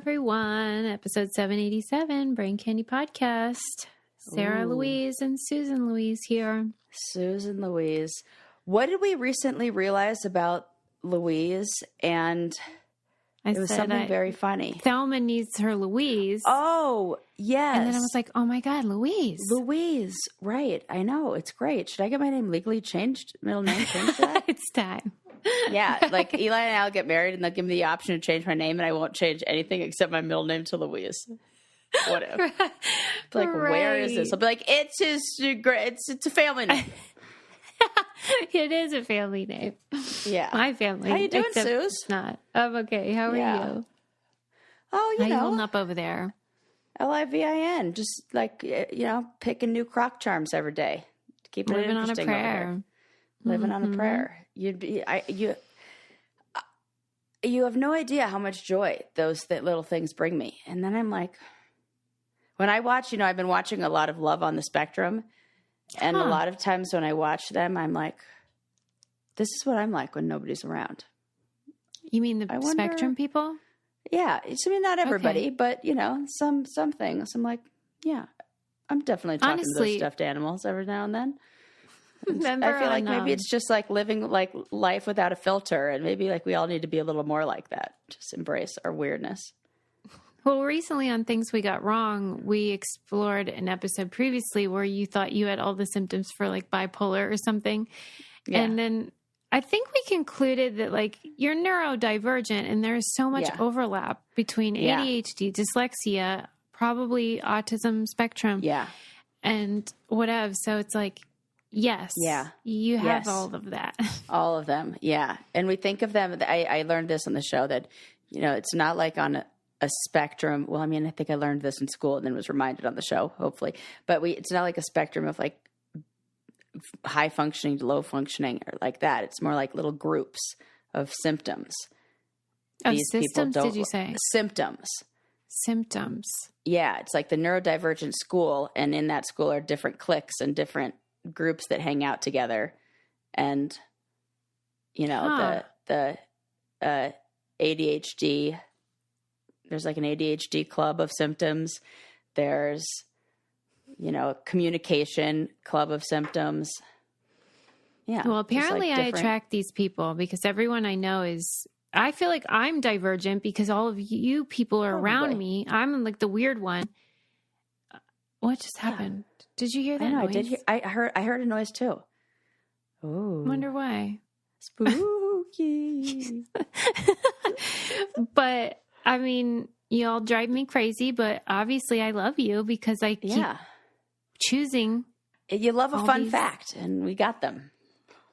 everyone. Episode 787, Brain Candy Podcast. Sarah Louise and Susan Louise here. Susan Louise. What did we recently realize about Louise? And it was something very funny. Thelma needs her Louise. Oh, yes. And then I was like, oh my God, Louise. Louise. Right. I know. It's great. Should I get my name legally changed? Middle name changed to that? It's time. Yeah. Like Eli and I will get married and they'll give me the option to change my name and I won't change anything except my middle name to Louise. Whatever. Like, where is this? I'll be like, it's a family name. It is a family name. Yeah. My family. How you doing, Suze? It's not. I'm okay. How are you? Oh, How you holding up over there? LIVIN. Just like, picking new crock charms every day. Keeping Living it on a interesting prayer. Living on a prayer. You have no idea how much joy those little things bring me. And then I'm like, when I watch, I've been watching a lot of Love on the Spectrum. And a lot of times when I watch them, I'm like, this is what I'm like when nobody's around. You mean the Spectrum people? Yeah. Not everybody, but, some things. I'm like, yeah, I'm definitely talking to those stuffed animals every now and then. I feel like maybe it's just like living like life without a filter. And maybe like we all need to be a little more like that. Just embrace our weirdness. Well, recently on Things We Got Wrong, we explored an episode previously where you thought you had all the symptoms for like bipolar or something. Yeah. And then I think we concluded that like you're neurodivergent and there's so much overlap between ADHD, dyslexia, probably autism spectrum. Yeah. And whatever. So it's like, yes. Yeah. You have all of that. All of them. Yeah. And we think of them. I learned this on the show that, it's not like on a spectrum. Well, I think I learned this in school and then was reminded on the show, hopefully. But it's not like a spectrum of like high functioning to low functioning or like that. It's more like little groups of symptoms. Oh, symptoms, did you say? Symptoms. Symptoms. Yeah. It's like the neurodivergent school. And in that school are different cliques and different groups that hang out together. And, the ADHD, there's like an ADHD club of symptoms. There's, a communication club of symptoms. Yeah. Well, apparently I attract these people because everyone I know I feel like I'm divergent because all of you people are around me. I'm like the weird one. What just happened? Did you hear that noise? I did hear. I heard a noise too. Oh. Wonder why. Spooky. But you all drive me crazy, but obviously I love you because I keep choosing. You love a fun fact, and we got them.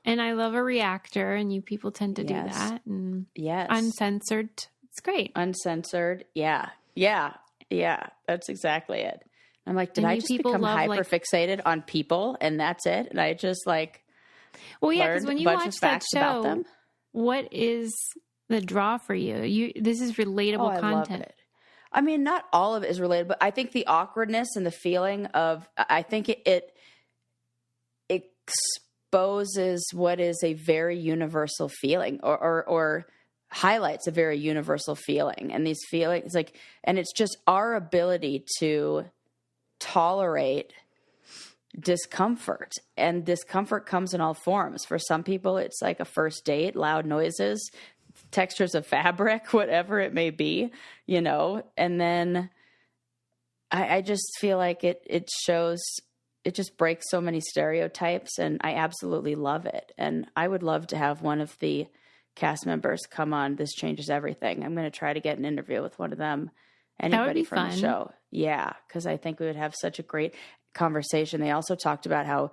And I love a reactor, and you people tend to do that. And uncensored. It's great. Uncensored. Yeah. Yeah. Yeah. That's exactly it. I'm like, did I just become hyper-fixated on people, and that's it? And I just well, yeah, because when you watch that show, what is the draw for you? This is relatable content. Love it. Not all of it is relatable, but I think the awkwardness and the feeling of, I think it exposes what is a very universal feeling or highlights a very universal feeling. And these feelings and it's just our ability to tolerate discomfort, and discomfort comes in all forms. For some people, it's like a first date, loud noises, textures of fabric, whatever it may be, and then I just feel like it shows, it just breaks so many stereotypes, and I absolutely love it. And I would love to have one of the cast members come on This Changes Everything. I'm going to try to get an interview with one of them. Anybody from the show. Yeah, because I think we would have such a great conversation. They also talked about how,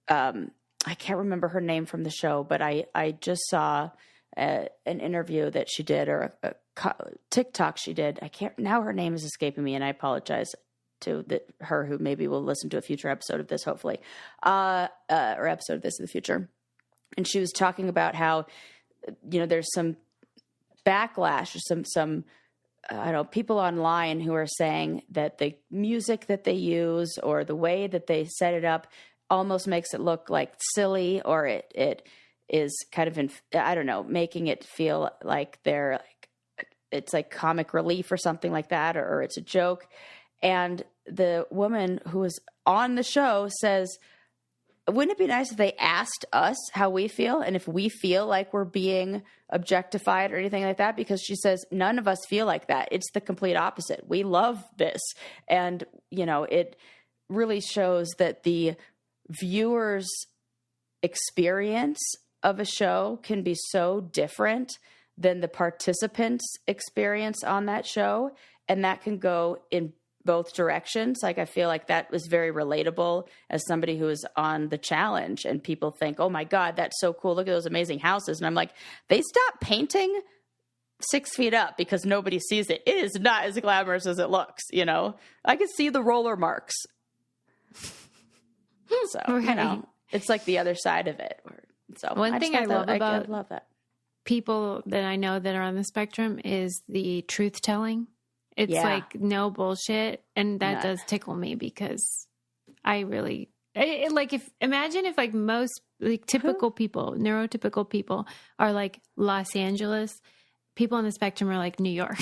I can't remember her name from the show, but I just saw an interview that she did, or a TikTok she did. Now her name is escaping me, and I apologize to her who maybe will listen to a future episode of this, hopefully, or episode of this in the future. And she was talking about how, there's some backlash, or some people online who are saying that the music that they use or the way that they set it up almost makes it look like silly, or it is kind of, making it feel like they're it's like comic relief or something like that, or it's a joke. And the woman who was on the show says, wouldn't it be nice if they asked us how we feel and if we feel like we're being objectified or anything like that? Because she says, none of us feel like that. It's the complete opposite. We love this. And, you know, it really shows that the viewer's experience of a show can be so different than the participants' experience on that show. And that can go in both directions. Like, I feel like that was very relatable as somebody who was on the challenge, and people think, oh my God, that's so cool. Look at those amazing houses. And I'm like, they stopped painting 6 feet up because nobody sees it. It is not as glamorous as it looks. You know, I can see the roller marks. So, right. You know, it's like the other side of it. So one thing I love about I love that. people that I know that are on the spectrum is the truth telling. It's like no bullshit. And that does tickle me because I really imagine if like most like typical people, neurotypical people are like Los Angeles, people on the spectrum are like New York.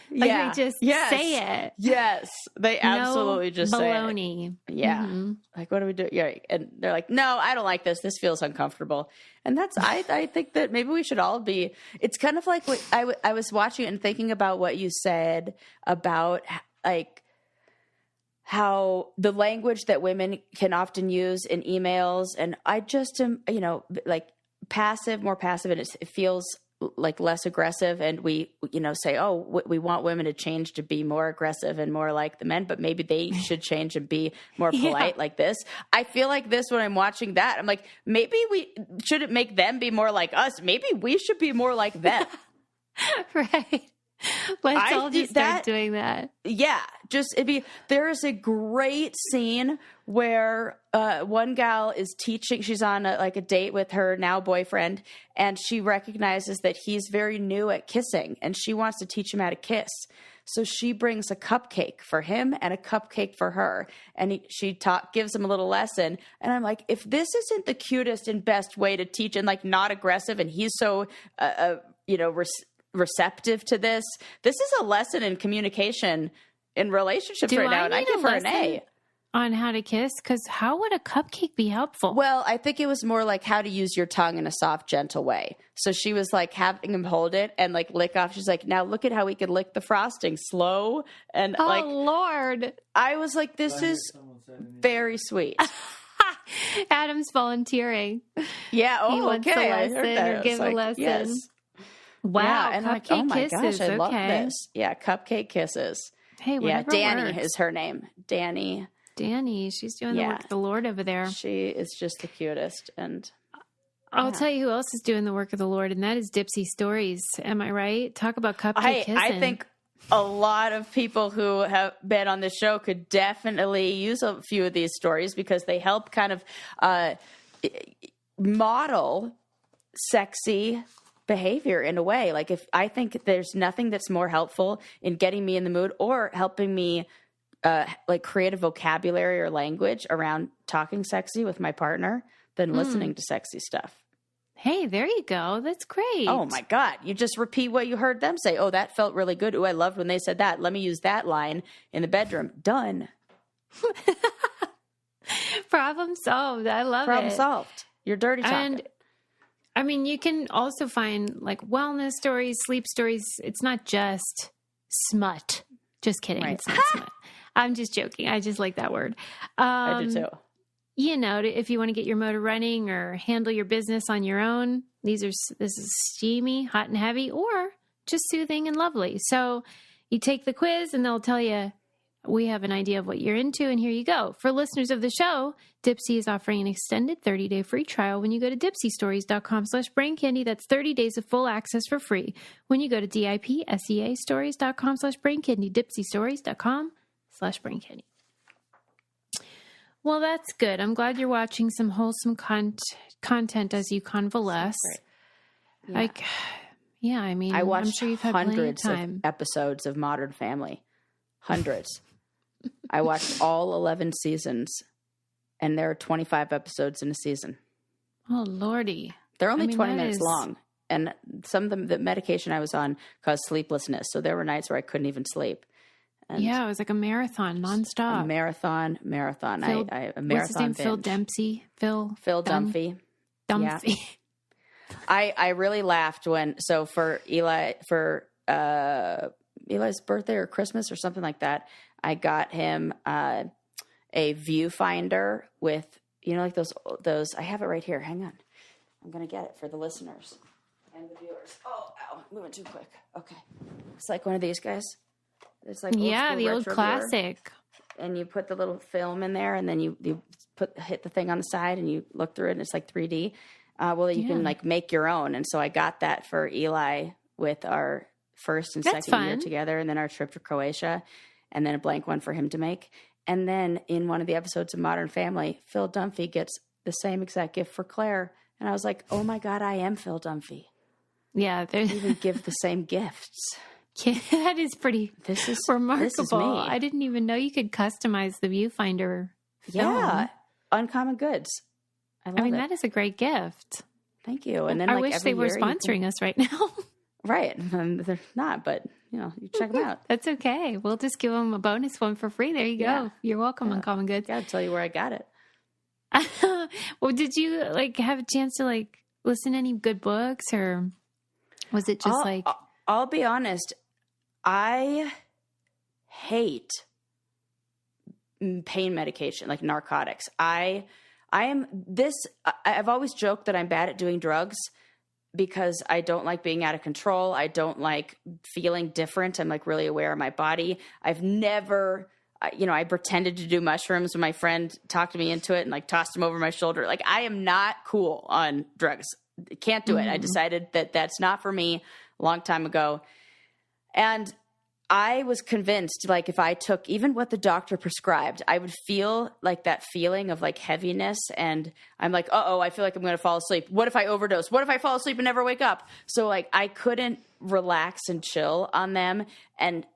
Like they just say it. Yes. They absolutely just baloney. Say it. Yeah. Mm-hmm. Like, what do we do? Yeah. And they're like, no, I don't like this. This feels uncomfortable. And that's, I think that maybe we should all be, it's kind of like what I was watching and thinking about what you said about like how the language that women can often use in emails. And I just am, you know, like more passive, and it feels like less aggressive, and we, you know, say, oh, we want women to change to be more aggressive and more like the men, but maybe they should change and be more polite like this. I feel like this when I'm watching that, I'm like, maybe we shouldn't make them be more like us. Maybe we should be more like them. Right. Let's all just start doing that. Yeah. There is a great scene where one gal is teaching, she's on a date with her now boyfriend, and she recognizes that he's very new at kissing and she wants to teach him how to kiss. So she brings a cupcake for him and a cupcake for her. And she gives him a little lesson. And I'm like, if this isn't the cutest and best way to teach and like not aggressive, and he's so, receptive to this. This is a lesson in communication in relationships right now. And I give her an A. On how to kiss? Because how would a cupcake be helpful? Well, I think it was more like how to use your tongue in a soft, gentle way. So she was like having him hold it and like lick off. She's like, now look at how we could lick the frosting slow. And Lord. I was like, this is very sweet. Adam's volunteering. Yeah. Oh, he wants okay. a lesson or give a lesson. Yes. Wow. Yeah, and cupcake like, oh my kisses. gosh, I love this. Yeah, cupcake kisses. Hey, whatever Danny works. is her name. Danny, she's doing the work of the Lord over there. She is just the cutest. And I'll tell you who else is doing the work of the Lord, and that is Dipsy Stories. Am I right? Talk about cupcake kissing. I think a lot of people who have been on the show could definitely use a few of these stories because they help kind of model sexy behavior in a way. Like, if I think there's nothing that's more helpful in getting me in the mood or helping me create a vocabulary or language around talking sexy with my partner than listening to sexy stuff. Hey, there you go. That's great. Oh my God. You just repeat what you heard them say. Oh, that felt really good. Oh, I loved when they said that. Let me use that line in the bedroom. Done. Problem solved. I love it. Problem solved. You're dirty talking. And I mean, you can also find like wellness stories, sleep stories. It's not just smut. Just kidding. Right. It's not smut. I'm just joking. I just like that word. I do too. You know, if you want to get your motor running or handle your business on your own, this is steamy, hot and heavy, or just soothing and lovely. So you take the quiz and they'll tell you, we have an idea of what you're into, and here you go. For listeners of the show, Dipsy is offering an extended 30-day free trial when you go to dipsystories.com/braincandy. That's 30 days of full access for free when you go to dipseastories.com/braincandy, dipsystories.com/braincandy. Well, that's good. I'm glad you're watching some wholesome content as you convalesce. Yeah. I mean, I watched I'm sure you've had hundreds plenty of time. of episodes of Modern Family. Hundreds. I watched all 11 seasons, and there are 25 episodes in a season. Oh, Lordy. They're only 20 minutes long. And some of the medication I was on caused sleeplessness. So there were nights where I couldn't even sleep. And it was like a marathon, nonstop. A marathon. A marathon. What's his name? Binge. Phil Dempsey. Phil Dunphy. Yeah. I really laughed for Eli's birthday or Christmas or something like that, I got him a viewfinder with, like those. I have it right here. Hang on. I'm going to get it for the listeners and the viewers. Oh, ow. Moving too quick. Okay. It's like one of these guys. It's like the old classic. Viewer. And you put the little film in there, and then you hit the thing on the side, and you look through it, and it's like 3D. You can like make your own. And so I got that for Eli with our first and second year together, and then our trip to Croatia, and then a blank one for him to make. And then in one of the episodes of Modern Family, Phil Dunphy gets the same exact gift for Claire. And I was like, oh my God, I am Phil Dunphy. Yeah. They even give the same gifts. Yeah, that is pretty remarkable. This is me. I didn't even know you could customize the viewfinder film. Yeah. Uncommon Goods. I mean, that is a great gift. Thank you. And then I wish they were sponsoring us right now. Right. They're not, but you check them out. That's okay. We'll just give them a bonus one for free. There you go. Yeah. You're welcome, Uncommon Goods. I'll tell you where I got it. Well, did you have a chance to listen to any good books, or was it just I'll be honest. I hate pain medication, like narcotics. I've always joked that I'm bad at doing drugs because I don't like being out of control. I don't like feeling different. I'm like really aware of my body. I've never, I pretended to do mushrooms when my friend talked me into it and like tossed them over my shoulder. Like I am not cool on drugs. Can't do it. I decided that that's not for me a long time ago. And I was convinced, like, if I took even what the doctor prescribed, I would feel like that feeling of like heaviness. And I'm like, I feel like I'm going to fall asleep. What if I overdose? What if I fall asleep and never wake up? So like, I couldn't relax and chill on them. And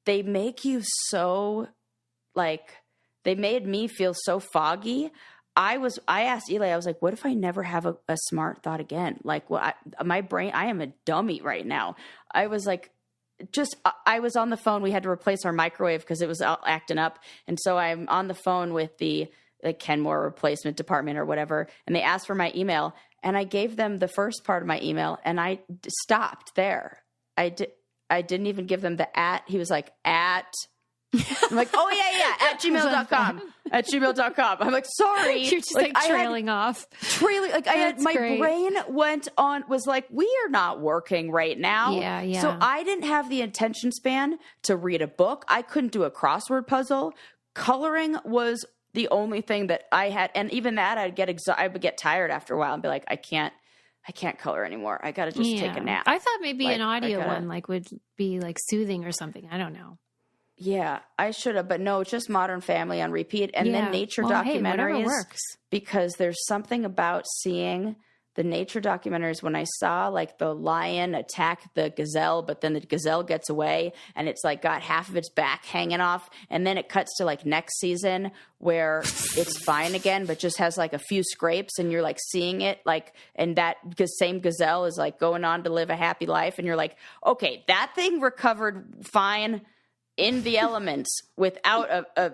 they make you so they made me feel so foggy. I asked Eli, I was like, what if I never have a smart thought again? Like, my brain, I am a dummy right now. I was like, I was on the phone. We had to replace our microwave because it was acting up. And so I'm on the phone with the Kenmore replacement department or whatever. And they asked for my email, and I gave them the first part of my email, and I stopped there. I didn't even give them the @ He was like, @ I'm like, oh yeah, at gmail.com. At gmail.com. I'm like, sorry. You're just trailing off. My brain was like, we are not working right now. Yeah. So I didn't have the attention span to read a book. I couldn't do a crossword puzzle. Coloring was the only thing that I had. And even that, I would get tired after a while and be like, I can't color anymore. I got to just take a nap. I thought maybe an audio one would be soothing or something. I don't know. Yeah, I should have, but no, just Modern Family on repeat. And then nature documentaries, works. Because there's something about seeing the nature documentaries when I saw the lion attack the gazelle, but then the gazelle gets away and it's got half of its back hanging off. And then it cuts to next season where it's fine again, but just has a few scrapes, and you're seeing it and that same gazelle is going on to live a happy life. And you're like, okay, that thing recovered fine in the elements without a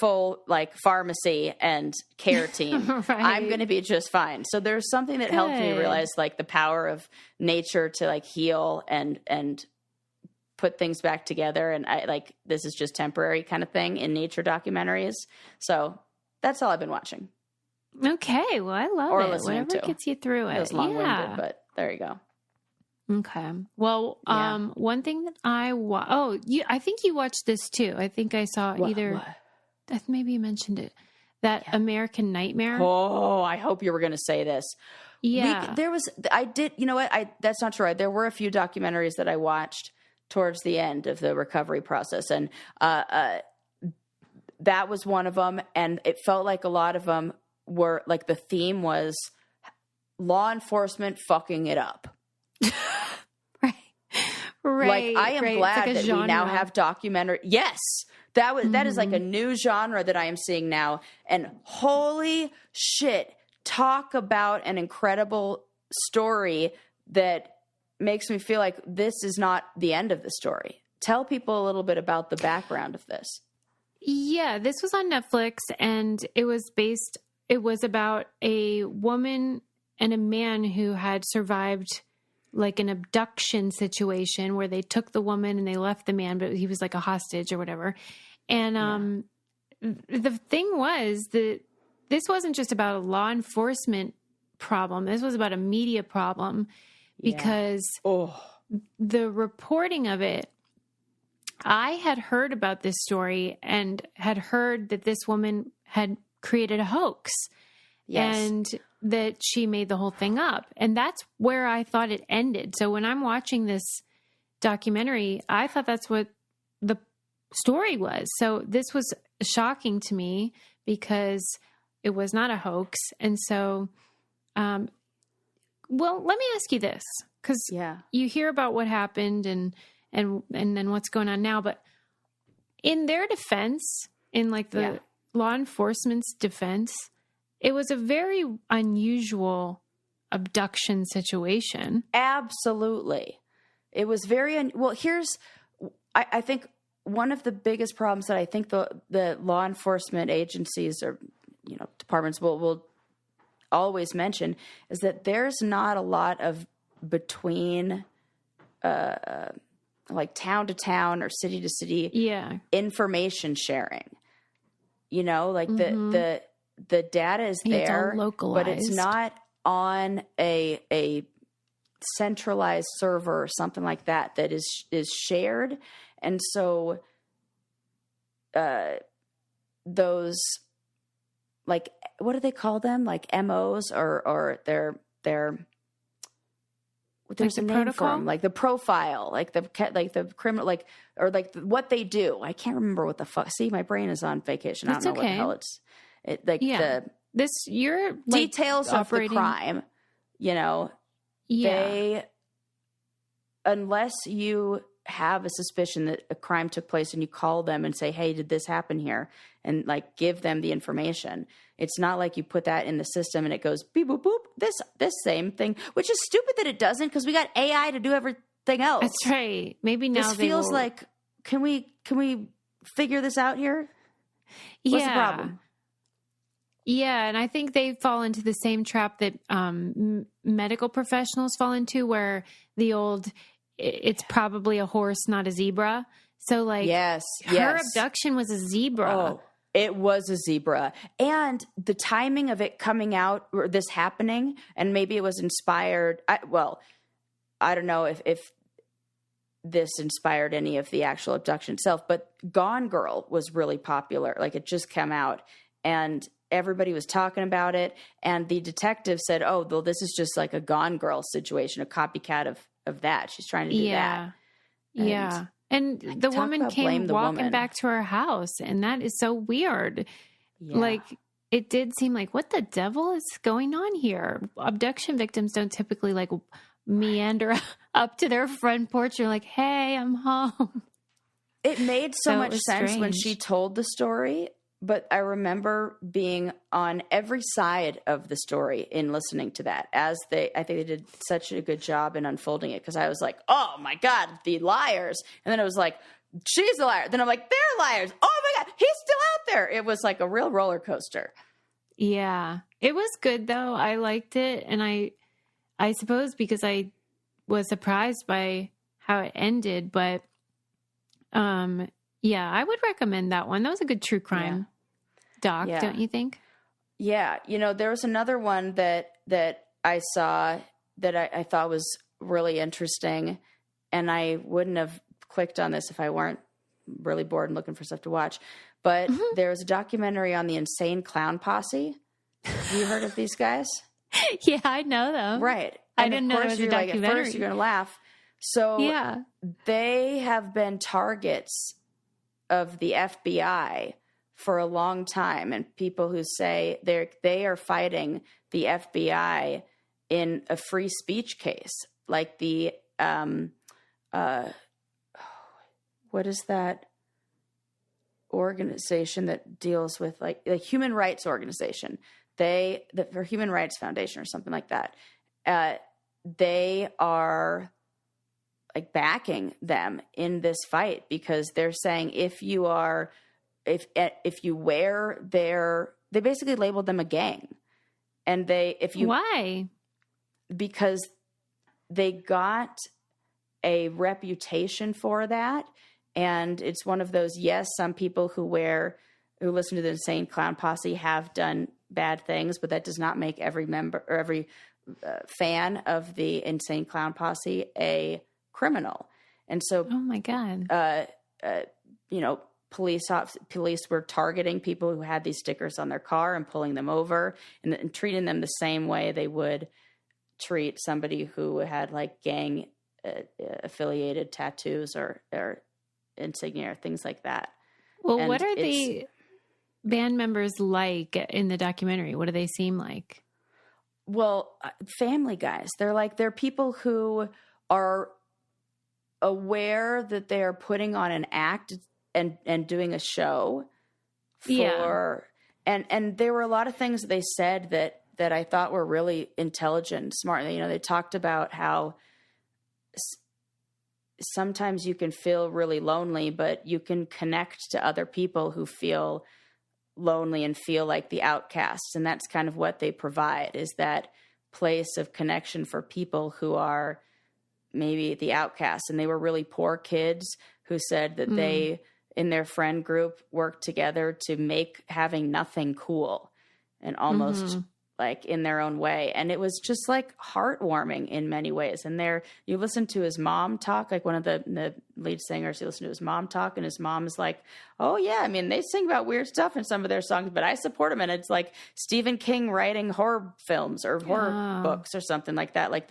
full pharmacy and care team. Right. I'm going to be just fine. So there's something that helped me realize the power of nature to heal and put things back together. And I this is just temporary kind of thing in nature documentaries. So that's all I've been watching. Okay. Well, I love it. Whatever gets you through it. It was long-winded, but there you go. Okay. Well, one thing that I think you watched this too. I think I saw maybe you mentioned it, that American Nightmare. Oh, I hope you were going to say this. Yeah. That's not true. There were a few documentaries that I watched towards the end of the recovery process. And, that was one of them. And it felt like a lot of them were the theme was law enforcement fucking it up. Right. I am glad that we now have documentary. Yes, that is a new genre that I am seeing now. And holy shit, talk about an incredible story that makes me feel like this is not the end of the story. Tell people a little bit about the background of this. Yeah, this was on Netflix, and it was about a woman and a man who had survived like an abduction situation where they took the woman and they left the man, but he was like a hostage or whatever. And the thing was that this wasn't just about a law enforcement problem. This was about a media problem because the reporting of it, I had heard about this story and had heard that this woman had created a hoax and that she made the whole thing up. And that's where I thought it ended. So when I'm watching this documentary, I thought that's what the story was. So this was shocking to me because it was not a hoax. And so, well, let me ask you this, because you hear about what happened and then what's going on now. But in their defense, in like the law enforcement's defense, it was a very unusual abduction situation. Absolutely. It was very, well, I think one of the biggest problems that I think the law enforcement agencies or, departments will always mention is that there's not a lot of between, like town to town or city to city information sharing, like the data is there, but it's not on a centralized server or something like that is shared. And so, those, like, what do they call them? Like MOs or there's like a name for them, like the profile, like the criminal, like, or like what they do. I can't remember what the fuck. See, my brain is on vacation. I don't know what the hell it's your details of the crime, they, unless you have a suspicion that a crime took place and you call them and say, hey, did this happen here? And like give them the information. It's not like you put that in the system and it goes beep, boop, boop, this same thing, which is stupid that it doesn't, because we got AI to do everything else. That's right. Maybe now this feels like, can we figure this out here? What's the problem? Yeah, and I think they fall into the same trap that medical professionals fall into, where it's probably a horse, not a zebra. So like, her abduction was a zebra. Oh, it was a zebra. And the timing of it coming out, or this happening, and maybe it was inspired. I don't know if this inspired any of the actual abduction itself, but Gone Girl was really popular. Like, it just came out and everybody was talking about it. And the detective said, oh, well, this is just like a Gone Girl situation, a copycat of that. She's trying to do that. And the woman came walking back to her house, and that is so weird. Yeah. Like, it did seem like, what the devil is going on here? Abduction victims don't typically like meander up to their front porch. You're like, hey, I'm home. It made so much sense when she told the story. But I remember being on every side of the story in listening to that, I think they did such a good job in unfolding it, because I was like, oh my God, the liars. And then it was like, she's a liar. Then I'm like, they're liars. Oh my God, he's still out there. It was like a real roller coaster. Yeah, it was good though. I liked it. And I suppose because I was surprised by how it ended, but yeah, I would recommend that one. That was a good true crime doc, don't you think? Yeah. There was another one that I saw that I thought was really interesting, and I wouldn't have clicked on this if I weren't really bored and looking for stuff to watch. But there was a documentary on the Insane Clown Posse. Have you heard of these guys? Yeah, I know them. Right. I didn't know there was a documentary. Like, at first you're going to laugh. So they have been targets of the FBI for a long time, and people who say they are fighting the FBI in a free speech case, like the what is that organization that deals with like human rights organization for Human Rights Foundation or something like that, they are like backing them in this fight because they're saying if you wear they basically labeled them a gang. And why? Because they got a reputation for that. And it's one of those, yes, some people who listen to the Insane Clown Posse have done bad things, but that does not make every member or every fan of the Insane Clown Posse a criminal. And so, oh my God, police were targeting people who had these stickers on their car and pulling them over and treating them the same way they would treat somebody who had like gang affiliated tattoos or insignia or things like that. Well, and what are the band members like in the documentary? What do they seem like? Well, family guys. They're people who are aware that they are putting on an act and doing a show and there were a lot of things they said that I thought were really intelligent and smart. They talked about how sometimes you can feel really lonely, but you can connect to other people who feel lonely and feel like the outcasts. And that's kind of what they provide, is that place of connection for people who are maybe the outcasts. And they were really poor kids who said that they, in their friend group, worked together to make having nothing cool and almost like in their own way. And it was just like heartwarming in many ways. And you listen to his mom talk, like one of the lead singers, you listen to his mom talk, and his mom is like, oh yeah, I mean, they sing about weird stuff in some of their songs, but I support them. And it's like Stephen King writing horror films or horror books or something like that. Like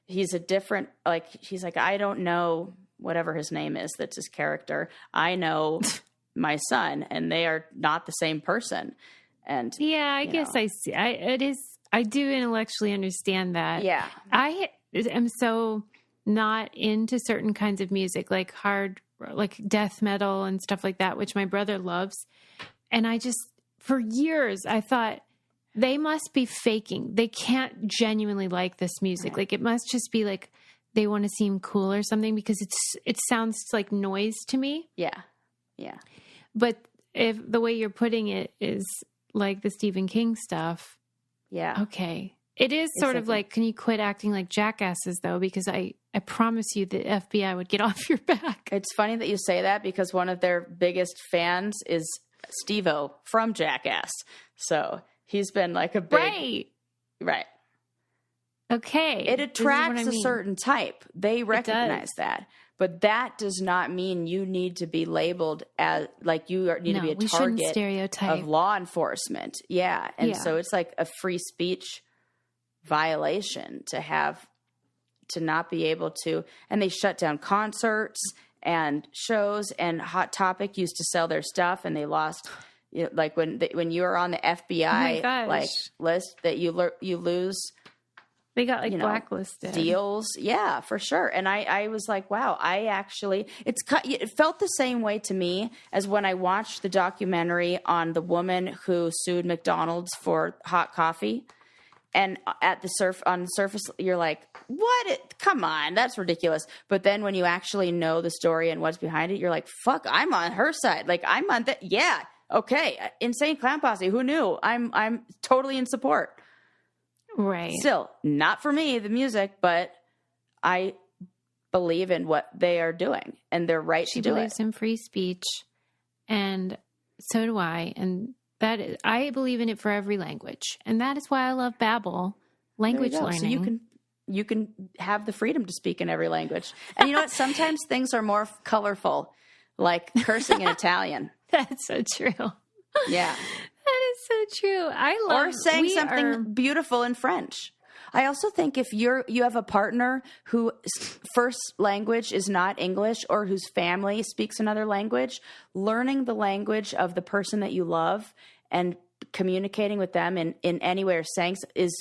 he's a different, like, he's like, I don't know whatever his name is, that's his character. I know my son, and they are not the same person. And yeah, I guess I see. I do intellectually understand that. Yeah. I am so not into certain kinds of music, like hard, like death metal and stuff like that, which my brother loves. And I just, for years, I thought they must be faking. They can't genuinely like this music. Right. Like it must just be like they want to seem cool or something, because it sounds like noise to me. Yeah. Yeah. But if the way you're putting it is like the Stephen King stuff. Yeah. Okay. It is sort of like, can you quit acting like jackasses though? Because I promise you the FBI would get off your back. It's funny that you say that, because one of their biggest fans is Steve-O from Jackass. So he's been like a big... Right. Okay. It attracts a certain type. They recognize that. But that does not mean you need to be labeled as, like, you need to be a target of law enforcement. Yeah. And so it's like a free speech violation to not be able to, and they shut down concerts and shows, and Hot Topic used to sell their stuff, and they lost, like when you are on the FBI like list, that you lose. They got like blacklisted deals. Yeah, for sure. And I was like, wow, it felt the same way to me as when I watched the documentary on the woman who sued McDonald's for hot coffee. And on the surface, you're like, what? Come on, that's ridiculous. But then when you actually know the story and what's behind it, you're like, fuck, I'm on her side. Like, I'm on that. Yeah. Okay. Insane Clown Posse. Who knew? I'm totally in support. Right. Still, not for me, the music, but I believe in what they are doing and their right to do it. She believes in free speech, and so do I. And I believe in it for every language. And that is why I love Babbel, language learning. So you can have the freedom to speak in every language. And you know what? Sometimes things are more colorful, like cursing in Italian. That's so true. Yeah. That is so true. Or saying something beautiful in French. I also think if you have a partner whose first language is not English, or whose family speaks another language, learning the language of the person that you love and communicating with them in any way or saying is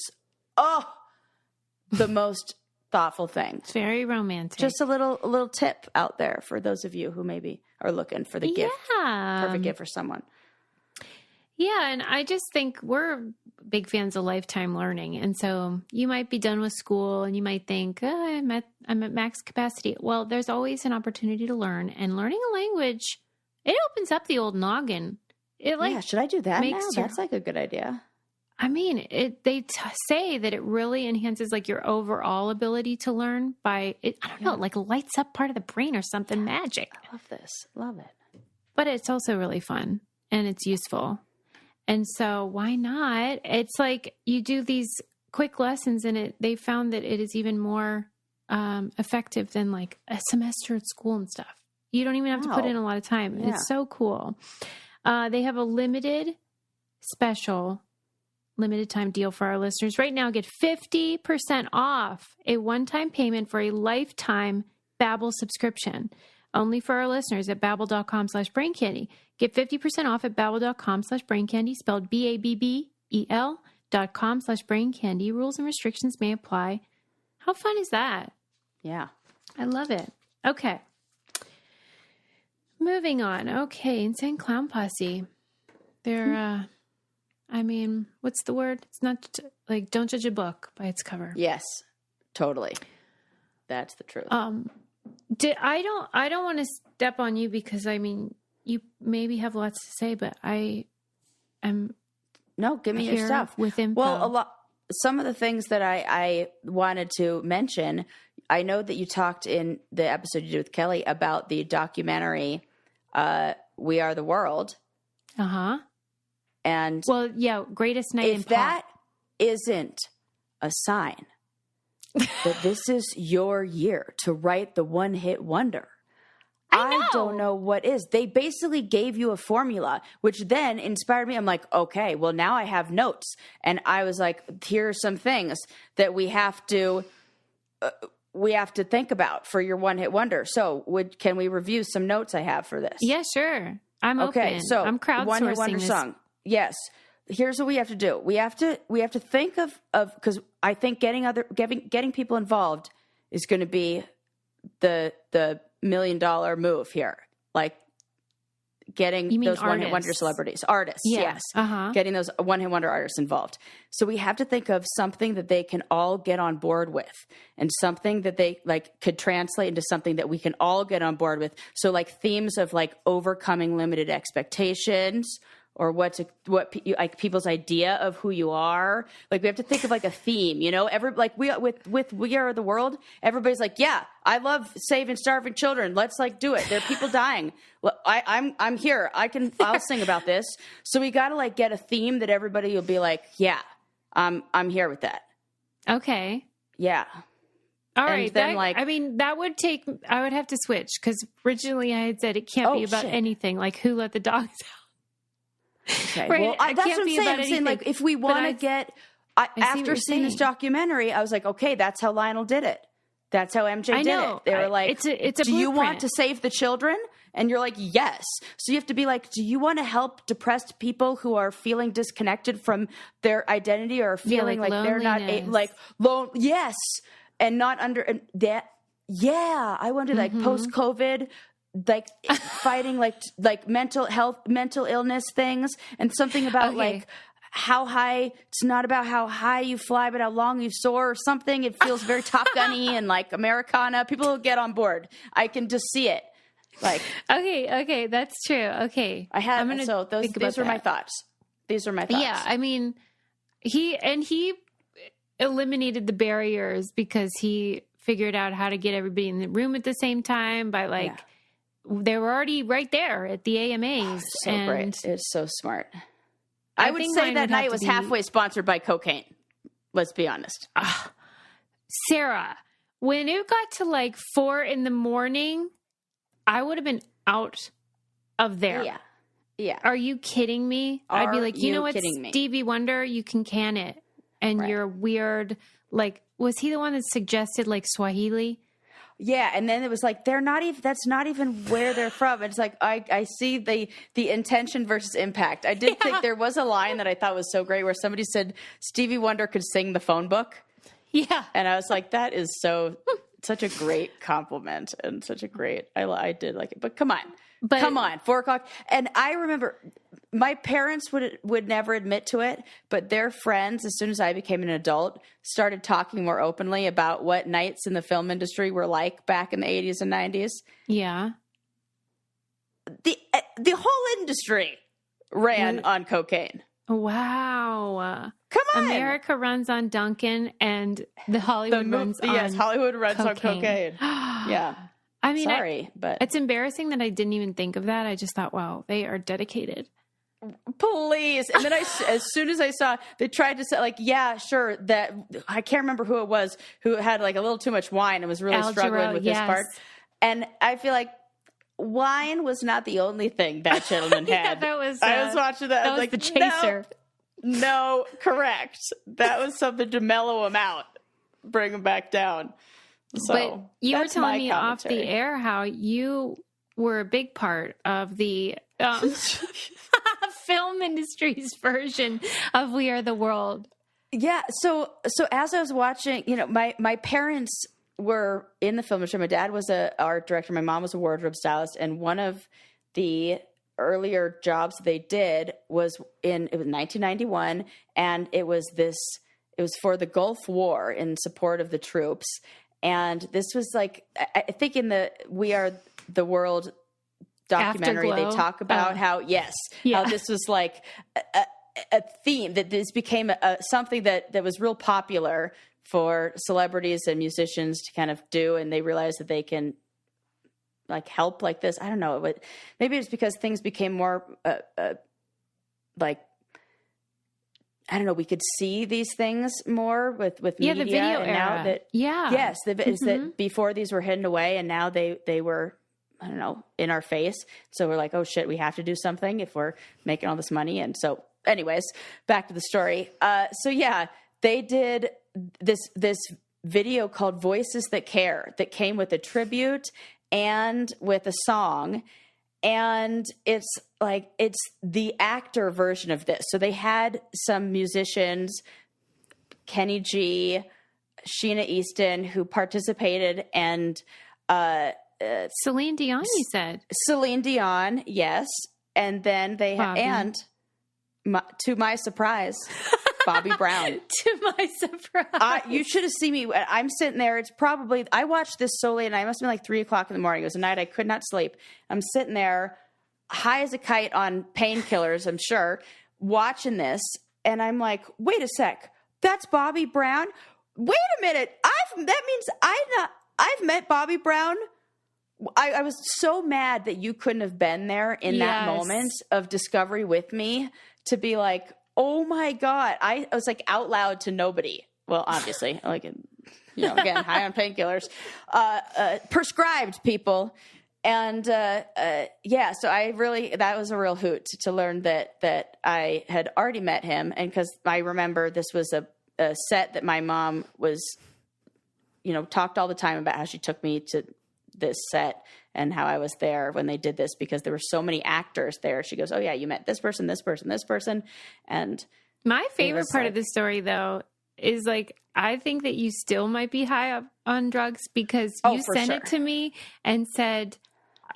the most thoughtful thing. It's very romantic. Just a little tip out there for those of you who maybe are looking for the gift, perfect gift for someone. Yeah, and I just think we're big fans of lifetime learning. And so you might be done with school and you might think, I'm at max capacity. Well, there's always an opportunity to learn. And learning a language, it opens up the old noggin. It should I do that now? makes That's like a good idea. I mean, they say that it really enhances like your overall ability to learn by it. I don't know, like lights up part of the brain or something magic. I love this. Love it. But it's also really fun and it's useful. And so why not? It's like you do these quick lessons and they found that it is even more effective than like a semester at school and stuff. You don't even have to put in a lot of time. Yeah. It's so cool. They have a limited time deal for our listeners. Right now, get 50% off a one-time payment for a lifetime Babbel subscription. Only for our listeners at babbel.com/braincandy. Get 50% off at babbel.com/braincandy, spelled BABBEL.com/braincandy. Rules and restrictions may apply. How fun is that? Yeah. I love it. Okay. Moving on. Okay, Insane Clown Posse. They're, I mean, what's the word? It's not like don't judge a book by its cover. Yes, totally. That's the truth. I don't want to step on you because I mean you maybe have lots to say, but I am give me your stuff with info. Well, some of the things that I wanted to mention. I know that you talked in the episode you did with Kelly about the documentary "We Are the World." And greatest night in if pop. that isn't a sign that this is your year to write the one-hit wonder. I don't know what is. They basically gave you a formula, which then inspired me. I'm like, okay, well, now I have notes. And I was like, here are some things that we have to think about for your one-hit wonder. So can we review some notes I have for this? Yeah, sure. I'm open. Okay, so I'm crowdsourcing one-hit wonder this. song. Yes. Here's what we have to do. We have to think of because I think getting people involved is going to be the $1 million move here. Like getting those one-hit wonder celebrities, artists. Yes. Getting those one-hit wonder artists involved. So we have to think of something that they can all get on board with and something that they like could translate into something that we can all get on board with. So like themes of like overcoming limited expectations, or what people's idea of who you are. Like we have to think of like a theme, you know. With We Are the World, everybody's like, yeah, I love saving starving children. Let's like do it. There are people dying. Well, I'm here. I'll sing about this. So we got to like get a theme that everybody will be like, yeah, I'm here with that. Okay. Yeah. All right. That would take. I would have to switch because originally I had said it can't be about anything. Like who let the dogs out. Okay. Right. Well, that's what I'm saying. I'm saying, like, if we want to get, after seeing this documentary, I was like, okay, that's how Lionel did it. That's how MJ did it. They were like, it's a do you blueprint. want to save the children? And you're like, yes. So you have to be like, do you want to help depressed people who are feeling disconnected from their identity or feeling like they're not alone? Yes. And not under that. Yeah. I want to do like post-COVID, like fighting like mental illness things, and something about like how high. It's not about how high you fly, but how long you soar or something. It feels very Top Gun-y and like Americana. People will get on board. I can just see it. Like okay, that's true. Okay, these were my thoughts. These are my thoughts. Yeah, I mean, he eliminated the barriers because he figured out how to get everybody in the room at the same time by like. Yeah. They were already right there at the AMAs. Great. It's so smart. I would say that night was halfway sponsored by cocaine. Let's be honest. Sarah, when it got to like 4 a.m, I would have been out of there. Yeah. Yeah. Are you kidding me? I'd be like, you know what, Stevie Wonder, you can it. And you're weird. Like, was he the one that suggested like Swahili? Yeah, and then it was like that's not even where they're from. It's like I see the intention versus impact. I did think there was a line that I thought was so great where somebody said Stevie Wonder could sing the phone book. Yeah. And I was like, that is so such a great compliment and such a great, I did like it, but come on, 4:00. And I remember my parents would never admit to it, but their friends, as soon as I became an adult, started talking more openly about what nights in the film industry were like back in the 80s and 90s. Yeah. The whole industry ran on cocaine. Wow. Come on. America runs on Duncan and the Hollywood runs on Yes, Hollywood runs cocaine. on cocaine. Yeah. I mean, but it's embarrassing that I didn't even think of that. I just thought, wow, they are dedicated. Please. And then as soon as I saw, they tried to say like, yeah, sure, that I can't remember who it was who had like a little too much wine and was really struggling with this part. And I feel like wine was not the only thing that gentleman had. Yeah, I was watching that. That I was was like, the chaser. No, correct. That was something to mellow him out, bring him back down. So, but you were telling me commentary. off the air how you were a big part of the film industry's version of We Are the World. Yeah. So as I was watching, my parents were in the film industry. My dad was an art director. My mom was a wardrobe stylist. And one of the earlier jobs they did was it was 1991. And it was for the Gulf War in support of the troops. And this was like, I think in the We Are the World documentary, Afterglow. they talk about how this was like a theme, that this became something that was real popular for celebrities and musicians to kind of do, and they realized that they can like help like this. I don't know, but maybe it's because things became more like, I don't know, we could see these things more with media. The video and era. Now that, yes, is that before these were hidden away, and now they were, I don't know, in our face. So we're like, oh shit, we have to do something if we're making all this money. And so anyways, back to the story. So yeah, they did this video called Voices That Care that came with a tribute and with a song. And it's the actor version of this. So they had some musicians, Kenny G, Sheena Easton, who participated, and Celine Dion, you said. Celine Dion, yes. And then they to my surprise, Bobby Brown. To my surprise. You should have seen me. I'm sitting there. It's probably, I watched this solely, and I must have been like 3:00 in the morning. It was a night I could not sleep. I'm sitting there high as a kite on painkillers, I'm sure, watching this. And I'm like, wait a sec. That's Bobby Brown. Wait a minute. That means I've met Bobby Brown. I was so mad that you couldn't have been there in that moment of discovery with me to be like, oh my God. I was like out loud to nobody. Well, obviously, like, again, high on painkillers, prescribed people. And, so that was a real hoot to learn that I had already met him. And cause I remember this was a set that my mom was, talked all the time about how she took me to this set and how I was there when they did this, because there were so many actors there. She goes, oh yeah, you met this person, this person, this person. And my favorite part of the story though, is like, I think that you still might be high up on drugs, because you sent it to me and said,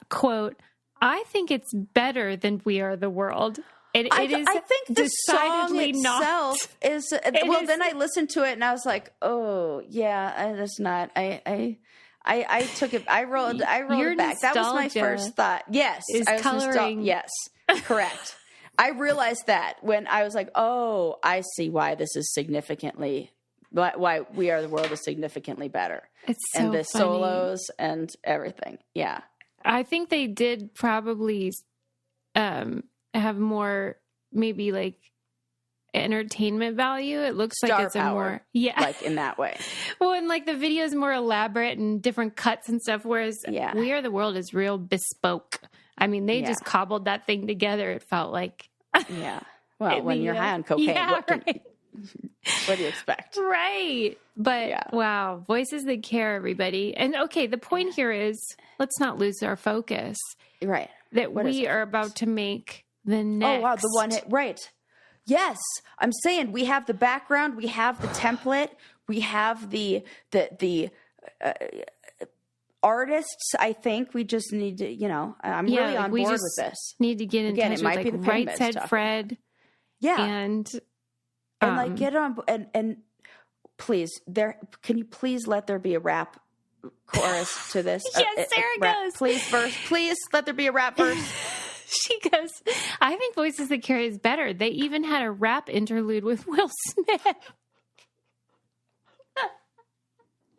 quote, I think it's better than We Are the World. It is. I think the decidedly song not. itself is. Then I listened to it and I was like, oh yeah, that's not. I took it. I rolled it back. That was my first thought. Yes, I was coloring. Yes, correct. I realized that when I was like, oh, I see why this is significantly. Why We Are the World is significantly better. It's so and the funny. solos and everything. Yeah. I think they did probably have more, maybe like entertainment value. It looks like it's power, like in that way. Well, and like the video is more elaborate and different cuts and stuff, whereas We Are the World is real bespoke. I mean, they just cobbled that thing together. It felt like Well, when you're high on cocaine, what do you expect? Right. But wow, Voices That Care, everybody. And okay, the point here is, let's not lose our focus. Right. That we are about to make the next. Oh, wow. The one hit. Right. Yes. I'm saying we have the background. We have the template. We have the artists, I think we just need to, I'm really on board with this. Need to get in touch with like Right Said Fred. Yeah. And like get on and please can you please let there be a rap chorus to this? Yes, Sarah goes. Please let there be a rap verse. She goes, I think Voices That Carry is better. They even had a rap interlude with Will Smith.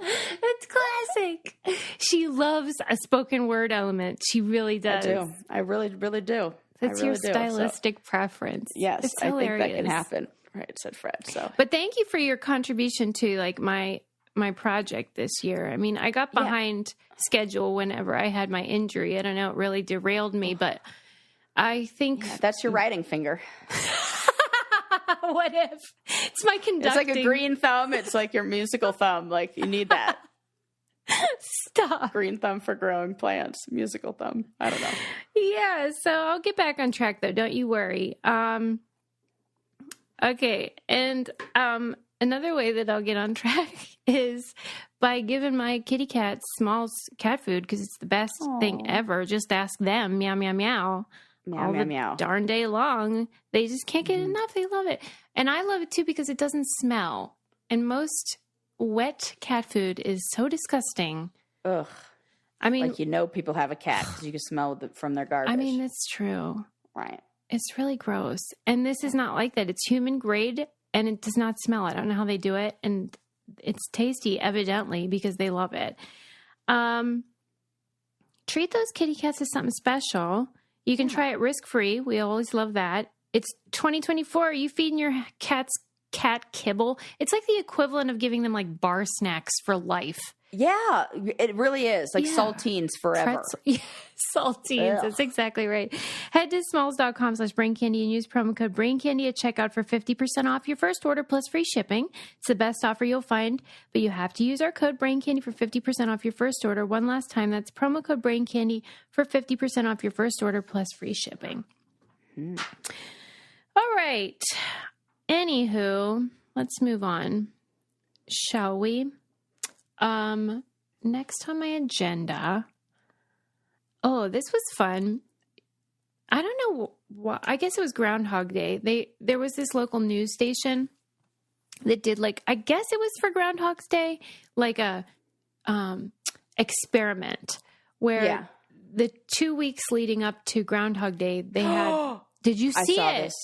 It's classic. She loves a spoken word element. She really does. I do. I really, really do. That's your stylistic preference. Yes, it's I think that can happen. Right, said Fred. So, but thank you for your contribution to like my project this year. I mean, I got behind schedule whenever I had my injury. I don't know, it really derailed me, but I think that's your writing finger. What if it's my conducting? It's like a green thumb. It's like your musical thumb. Like you need that. Stop. Green thumb for growing plants. Musical thumb. I don't know. Yeah. So I'll get back on track though. Don't you worry. Okay. And another way that I'll get on track is by giving my kitty cats Smalls cat food because it's the best thing ever. Just ask them. Meow, meow, meow. Meow, meow, meow. Darn day long. They just can't get enough. They love it. And I love it too because it doesn't smell. And most wet cat food is so disgusting. Ugh. I mean, like, people have a cat because you can smell from their garbage. I mean, that's true. Right. It's really gross. And this is not like that. It's human grade and it does not smell. I don't know how they do it. And it's tasty, evidently, because they love it. Treat those kitty cats as something special. You can try it risk-free. We always love that. It's 2024. Are you feeding your cats cat kibble? It's like the equivalent of giving them like bar snacks for life. Yeah, it really is. Like saltines forever. Saltines. Ugh. That's exactly right. Head to smalls.com/braincandy and use promo code braincandy at checkout for 50% off your first order plus free shipping. It's the best offer you'll find, but you have to use our code braincandy for 50% off your first order. One last time, that's promo code braincandy for 50% off your first order plus free shipping. All right. Anywho, let's move on, shall we? Next on my agenda. Oh, this was fun. I don't know what, I guess it was Groundhog Day. There was this local news station that did I guess it was for Groundhog's Day, like a, experiment where the 2 weeks leading up to Groundhog Day, they had, did you see I saw it? This.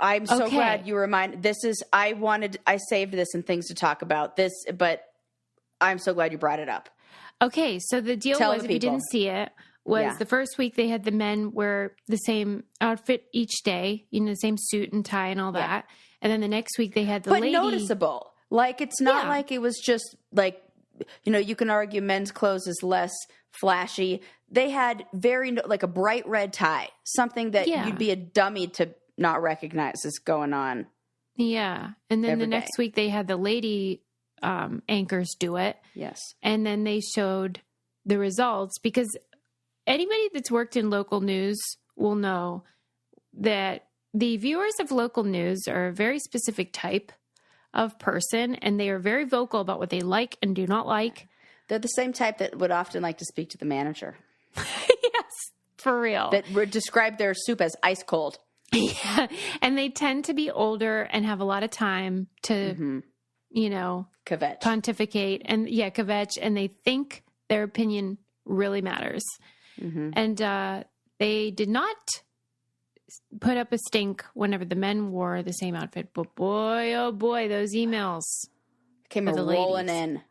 I'm so glad you reminded, I saved this and things to talk about this, but I'm so glad you brought it up. Okay, so the deal was, if you didn't see it, was the first week they had the men wear the same outfit each day, the same suit and tie and all that. And then the next week they had the lady. But noticeable. Like, it's not like it was just you can argue men's clothes is less flashy. They had a bright red tie, something that you'd be a dummy to not recognize is going on. Yeah. And then the next week they had the lady anchors do it. Yes. And then they showed the results, because anybody that's worked in local news will know that the viewers of local news are a very specific type of person, and they are very vocal about what they like and do not like. They're the same type that would often like to speak to the manager. Yes, for real. That would describe their soup as ice cold. Yeah. And they tend to be older and have a lot of time to, kvetch. Pontificate and kvetch, and they think their opinion really matters. Mm-hmm. And they did not put up a stink whenever the men wore the same outfit. But boy, oh boy, those emails came rolling in.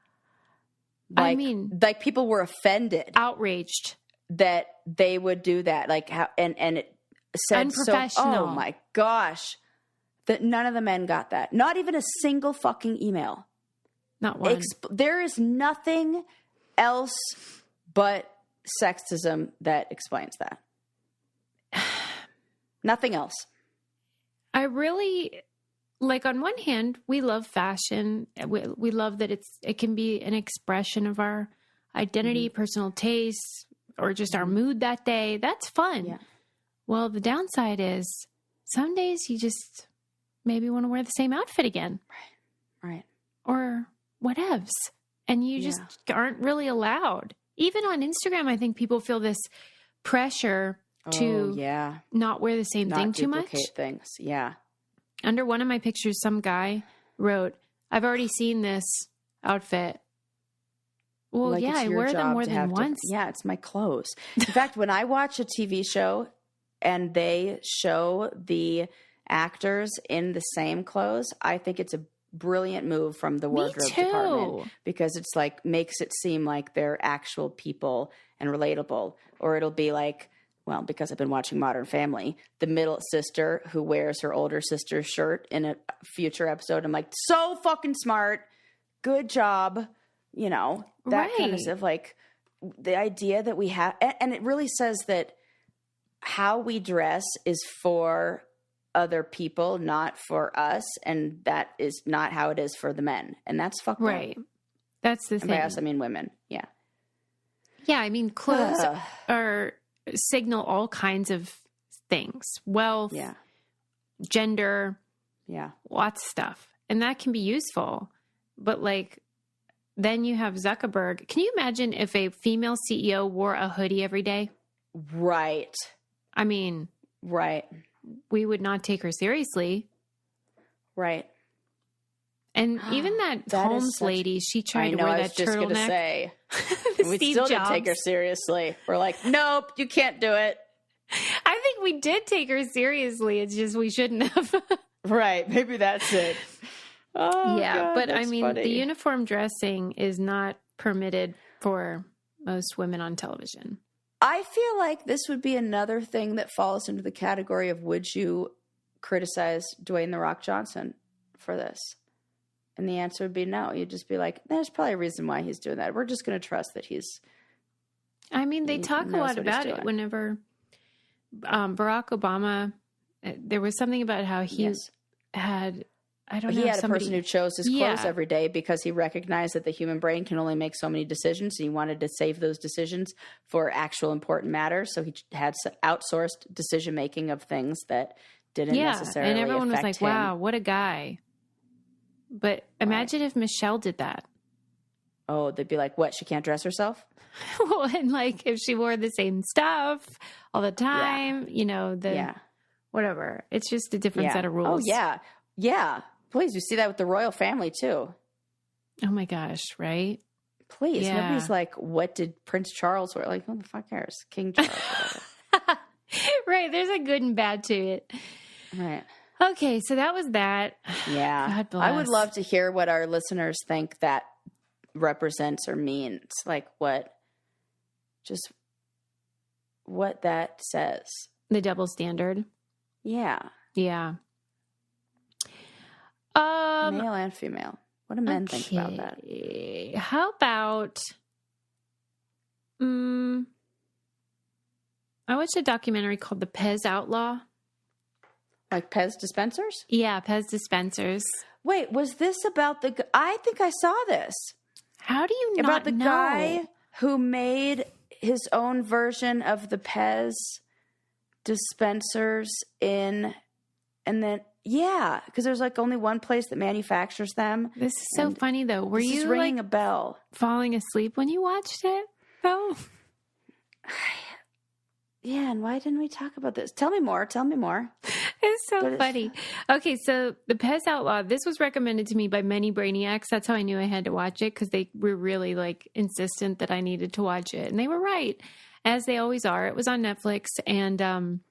Like people were offended, outraged that they would do that. And it said unprofessional. Oh my gosh, that none of the men got that. Not even a single fucking email. Not one. There is nothing else but sexism that explains that. Nothing else. I really, on one hand, we love fashion. We love that it can be an expression of our identity, personal tastes, or just our mood that day. That's fun. Yeah. Well, the downside is some days you just maybe want to wear the same outfit again. Right. Or whatevs. and you just aren't really allowed. Even on Instagram, I think people feel this pressure to not wear the same thing too much. Things. Yeah. Under one of my pictures, some guy wrote, "I've already seen this outfit." Well, like I wear them more than once. Yeah, it's my clothes. In fact, when I watch a TV show and they show the actors in the same clothes, I think it's a brilliant move from the wardrobe department, because it's like makes it seem like they're actual people and relatable. Or it'll be like, well, because I've been watching Modern Family, the middle sister who wears her older sister's shirt in a future episode. I'm like, so fucking smart. Good job. You know, that kind of stuff. Like the idea that we have, and it really says that how we dress is for other people, not for us. And that is not how it is for the men. And that's fucked up. Right. That's the thing. By us, I mean women. Yeah. Yeah. I mean, clothes are signal all kinds of things. Wealth, gender, lots of stuff. And that can be useful. But like, then you have Zuckerberg. Can you imagine if a female CEO wore a hoodie every day? Right. I mean, we would not take her seriously. Right. And even that Holmes lady, she tried to wear that turtleneck. Say. We still didn't take her seriously. We're like, nope, you can't do it. I think we did take her seriously. It's just we shouldn't have. Right. Maybe that's it. Oh, yeah. God, but I mean, funny. the uniform dressing is not permitted for most women on television. I feel like this would be another thing that falls into the category of, would you criticize Dwayne "The Rock" Johnson for this? And the answer would be no. You'd just be like, there's probably a reason why he's doing that. We're just going to trust that he's... I mean, they talk a lot about it whenever Barack Obama, there was something about how he had... He had a person who chose his clothes every day because he recognized that the human brain can only make so many decisions. And he wanted to save those decisions for actual important matters. So he had outsourced decision-making of things that didn't necessarily and everyone was like, him. wow, what a guy. But imagine if Michelle did that. Oh, they'd be like, what? She can't dress herself? Well, and like if she wore the same stuff all the time, you know, whatever. It's just a different set of rules. Oh, yeah. Yeah. Please, we see that with the royal family, too. Oh, my gosh, right? Please. Yeah. Nobody's like, what did Prince Charles wear? Like, who the fuck cares? King Charles. Right. There's a good and bad to it. Right. Okay, so that was that. Yeah. God bless. I would love to hear what our listeners think that represents or means. Like what that says. The double standard. Yeah. Yeah. Male and female. What do men think about that? How about I watched a documentary called The Pez Outlaw. Like Pez dispensers? Yeah, Pez dispensers. Wait, was this about I think I saw this. How do you not about the know? Guy who made his own version of the Pez dispensers and then because there's like only one place that manufactures them. This is so funny though. Were you ringing like a bell, falling asleep when you watched it though? Yeah, and why didn't we talk about this? Tell me more. It's so funny. Okay, so the Pez Outlaw, this was recommended to me by many brainiacs. That's how I knew I had to watch it, because they were really like insistent that I needed to watch it. And they were right, as they always are. It was on Netflix. And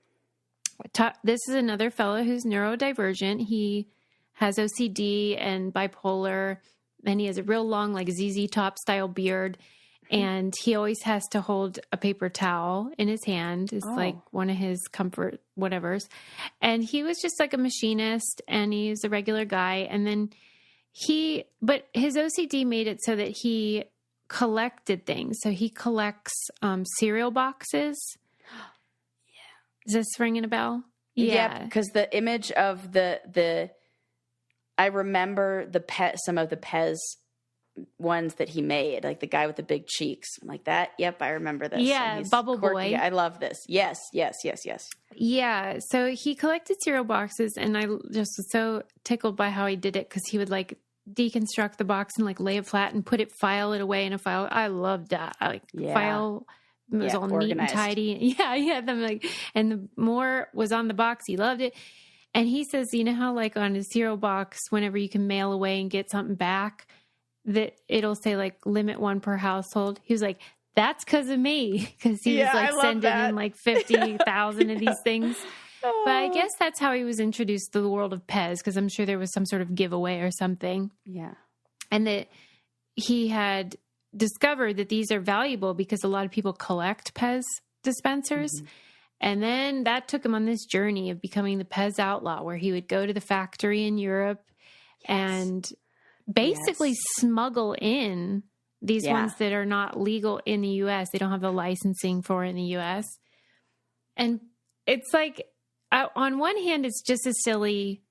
this is another fellow who's neurodivergent. He has OCD and bipolar, and he has a real long like ZZ Top style beard. And he always has to hold a paper towel in his hand. It's like one of his comfort whatevers. And he was just like a machinist, and he's a regular guy. And then but his OCD made it so that he collected things. So he collects cereal boxes. Yeah. Is this ringing a bell? Yeah. Because the image of I remember some of the Pez ones that he made, like the guy with the big cheeks. I'm like that. Yep, I remember this. Yeah, Bubble Boy. I love this. Yes. Yeah, so he collected cereal boxes, and I just was so tickled by how he did it, because he would like deconstruct the box and like lay it flat and file it away in a file. I love that. I file was all organized. Neat and tidy. Yeah, he had them like, and the more was on the box, he loved it. And he says, you know how like on his cereal box, whenever you can mail away and get something back, that it'll say like limit 1 per household. He was like, that's because of me. Because he was like sending in like 50,000 of these things. But I guess that's how he was introduced to the world of Pez, because I'm sure there was some sort of giveaway or something. Yeah. And that he had discovered that these are valuable because a lot of people collect Pez dispensers. Mm-hmm. And then that took him on this journey of becoming the Pez Outlaw, where he would go to the factory in Europe and basically smuggle in these ones that are not legal in the U.S. They don't have the licensing for in the U.S. And it's like, on one hand, it's just a silly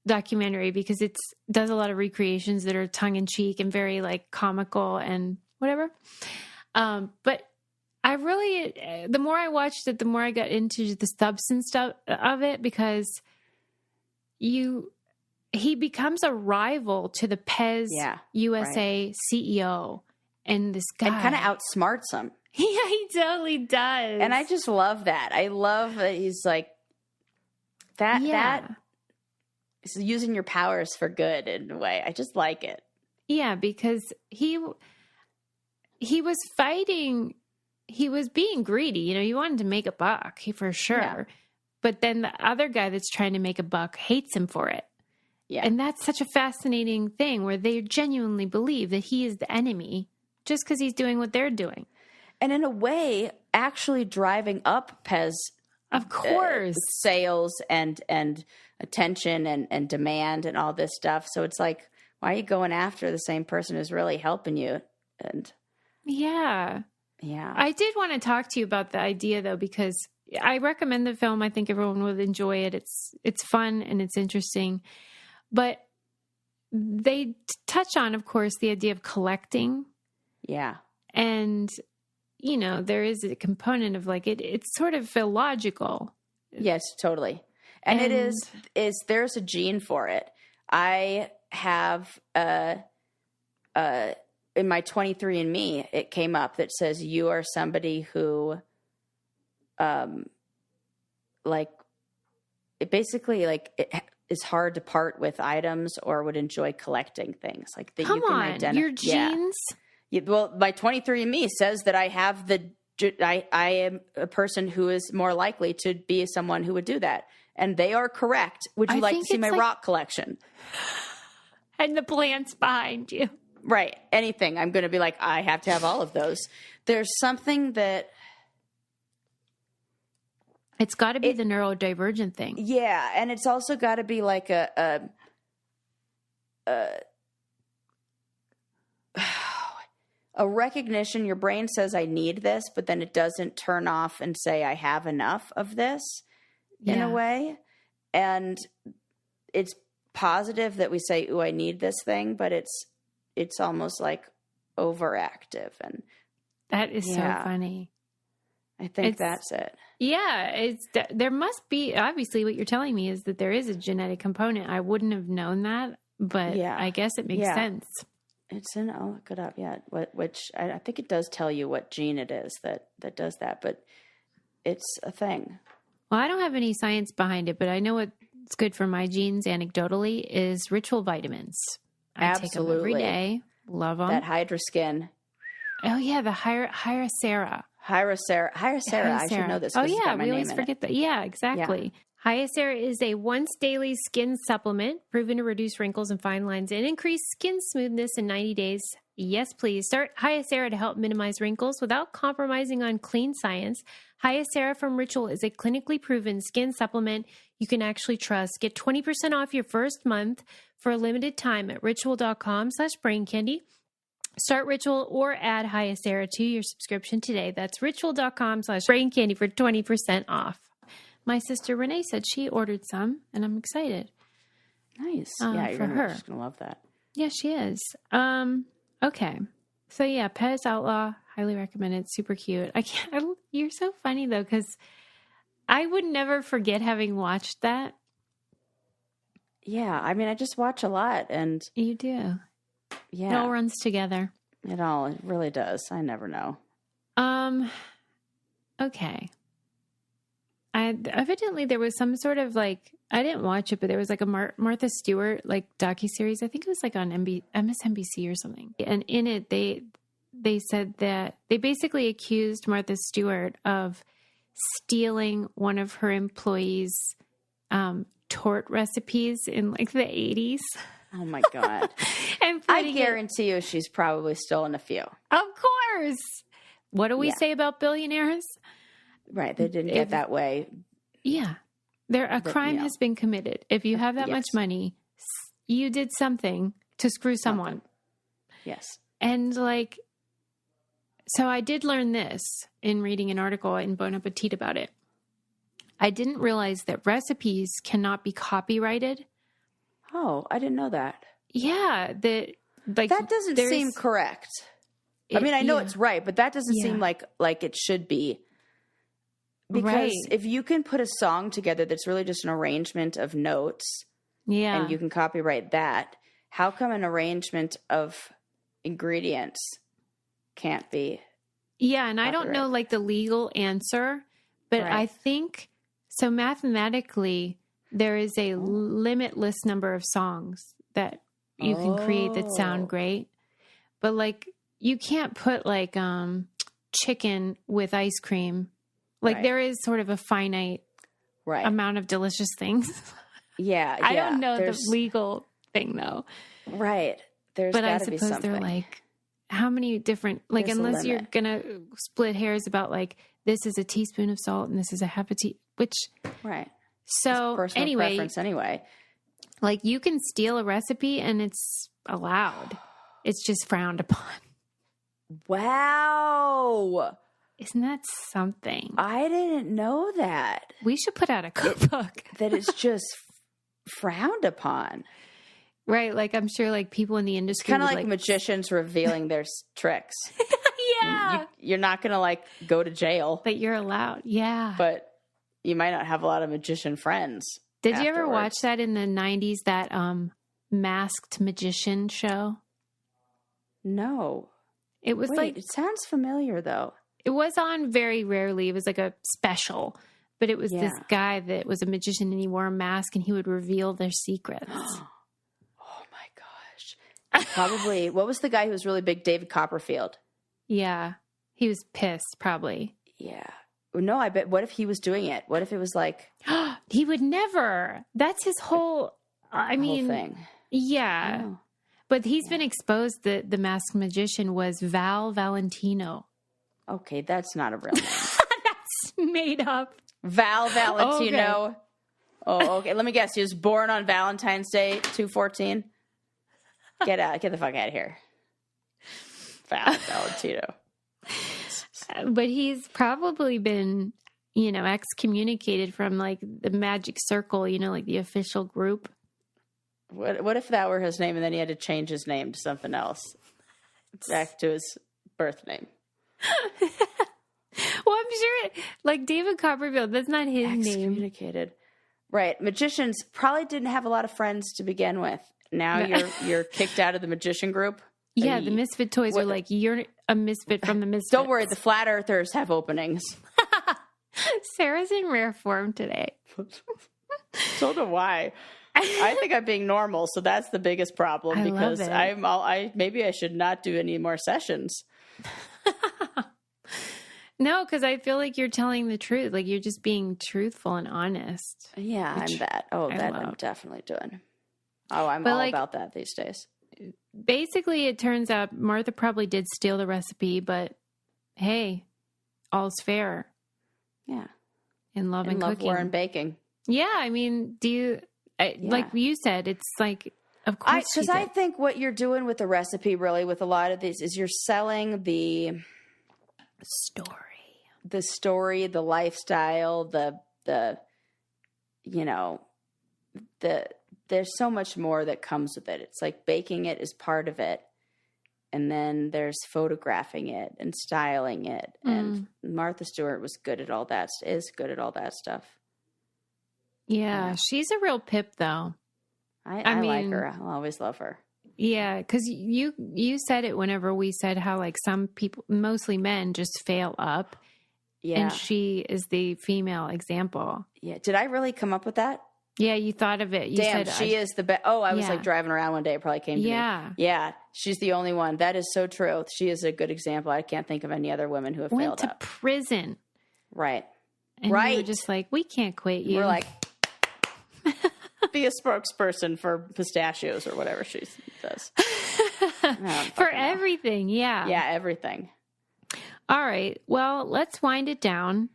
documentary because it does a lot of recreations that are tongue-in-cheek and very like comical and whatever. But I really, the more I watched it, the more I got into the substance stuff of it, because he becomes a rival to the Pez USA CEO. And this guy. And kind of outsmarts him. Yeah, he totally does. And I just love that. I love that he's like, that is using your powers for good in a way. I just like it. Yeah, because he was fighting, he was being greedy. You know, he wanted to make a buck, for sure. Yeah. But then the other guy that's trying to make a buck hates him for it. Yeah. And that's such a fascinating thing where they genuinely believe that he is the enemy just because he's doing what they're doing. And in a way, actually driving up Pez, of course, sales and attention and demand and all this stuff. So it's like, why are you going after the same person who's really helping you? And yeah. I did want to talk to you about the idea, though, because I recommend the film. I think everyone would enjoy it. It's fun and it's interesting. But they touch on, of course, the idea of collecting. Yeah. And, you know, there is a component of like, it's sort of illogical. Yes, totally. And it is there's a gene for it. I have, in my 23andMe, it came up that says you are somebody who, like, it basically, like, it is hard to part with items or would enjoy collecting things. Like, that you can identify. Your genes? Yeah, well, my 23andMe says that I have I am a person who is more likely to be someone who would do that. And they are correct. Would you like to see my rock collection? And the plants behind you. Right. Anything. I'm going to be like, I have to have all of those. There's something that... It's got to be the neurodivergent thing. Yeah. And it's also got to be like a recognition. Your brain says, I need this, but then it doesn't turn off and say, I have enough of this in a way. And it's positive that we say, ooh, I need this thing, but it's almost like overactive. And that is so funny. I think that's it. Yeah. There must be, obviously what you're telling me is that there is a genetic component. I wouldn't have known that, but I guess it makes sense. It's I'll look it up. Yeah. Which I think it does tell you what gene it is that does that, but it's a thing. Well, I don't have any science behind it, but I know what's good for my genes anecdotally is ritual vitamins. I take them every day. Love them. That Hydra Skin. Oh yeah. The Hyacera. Hyacera. I should know this. Oh yeah. We always forget that. Yeah, exactly. Yeah. Hyacera is a once daily skin supplement proven to reduce wrinkles and fine lines and increase skin smoothness in 90 days. Yes, please. Start Hyacera to help minimize wrinkles without compromising on clean science. Hyacera from Ritual is a clinically proven skin supplement you can actually trust. Get 20% off your first month for a limited time at ritual.com/braincandy. Start Ritual or add Hyacera to your subscription today. That's ritual.com/braincandy for 20% off. My sister Renee said she ordered some, and I'm excited. Nice. Yeah, she's going to love that. Yeah, she is. Okay. So yeah, Pez Outlaw, highly recommended. Super cute. You're so funny though, because I would never forget having watched that. Yeah, I mean, I just watch a lot, and You do. yeah, It all runs together. it really does. I never know. Okay. Evidently there was some sort of like, I didn't watch it, but there was like a Martha Stewart like docuseries. I think it was like on MSNBC or something. And in it, they said that they basically accused Martha Stewart of stealing one of her employees' tort recipes in like the 80s. Oh my God. And I guarantee you she's probably stolen a few. Of course. What do we say about billionaires? Right. They didn't get that way. Yeah. A crime has been committed. If you have that much money, you did something to screw someone. Yes. And like, so I did learn this in reading an article in Bon Appetit about it. I didn't realize that recipes cannot be copyrighted. Oh, I didn't know that. Yeah. That doesn't seem correct. I mean, I know it's right, but that doesn't seem like it should be. Because if you can put a song together that's really just an arrangement of notes, and you can copyright that, how come an arrangement of ingredients can't be? Yeah, and I don't know like the legal answer, but I think so mathematically there is a limitless number of songs that you can create that sound great. But like you can't put like chicken with ice cream. Like there is sort of a finite amount of delicious things. Yeah. I don't know the legal thing though. Right. But I suppose they're like, how many different, like, there's unless you're going to split hairs about like, this is a teaspoon of salt and this is a half a which. Right. So personal preference anyway. Like you can steal a recipe and it's allowed. It's just frowned upon. Wow. Isn't that something? I didn't know that. We should put out a cookbook. That it's just frowned upon. Right. Like I'm sure like people in the industry. It's kind of like magicians revealing their tricks. Yeah. You're not going to like go to jail. But you're allowed. Yeah. But you might not have a lot of magician friends. Did you ever watch that in the 90s, that Masked Magician show? No. It was it sounds familiar though. It was on very rarely. It was like a special, but it was this guy that was a magician and he wore a mask and he would reveal their secrets. Oh my gosh. Probably, what was the guy who was really big? David Copperfield. Yeah. He was pissed probably. Yeah. No, I bet. What if he was doing it? What if it was like. He would never. That's his whole, whole thing. Yeah. Oh. But he's been exposed that the masked magician was Val Valentino. Okay, that's not a real name. That's made up. Val Valentino. Okay. Oh, okay. Let me guess. He was born on Valentine's Day, 2/14. Get the fuck out of here. Val Valentino. But he's probably been, excommunicated from like the magic circle, like the official group. What if that were his name and then he had to change his name to something else? Back to his birth name. Well, I'm sure like David Copperfield, that's not his name. Excommunicated. Right. Magicians probably didn't have a lot of friends to begin with. Now you're kicked out of the magician group. Yeah, the Misfit Toys are like, you're a misfit from the Misfits. Don't worry, the Flat Earthers have openings. Sarah's in rare form today. Don't know why. I think I'm being normal, so that's the biggest problem because maybe I should not do any more sessions. No, because I feel like you're telling the truth. Like you're just being truthful and honest. Yeah, I'm that. Oh, that I'm definitely doing. Oh, I'm all about that these days. Basically, it turns out Martha probably did steal the recipe, but hey, all's fair. Yeah. In love and cooking. War and baking. Yeah, I mean, like you said, it's like, of course. Because I think what you're doing with the recipe, really, with a lot of these, is you're selling the story, the lifestyle, there's so much more that comes with it. It's like baking it is part of it. And then there's photographing it and styling it. And Martha Stewart is good at all that stuff. Yeah, she's a real pip, though. I mean, like her. I'll always love her. Yeah, because you said it whenever we said how like some people, mostly men, just fail up. Yeah. And she is the female example. Yeah. Did I really come up with that? Yeah, you thought of it. You Damn, said, she is the best. Oh, I was like driving around one day. It probably came to me. Yeah, she's the only one. That is so true. She is a good example. I can't think of any other women who have failed to prison. Right. And we were just like, we can't quit you. We're like, be a spokesperson for pistachios or whatever she does. For everything, yeah. Yeah, everything. All right. Well, let's wind it down.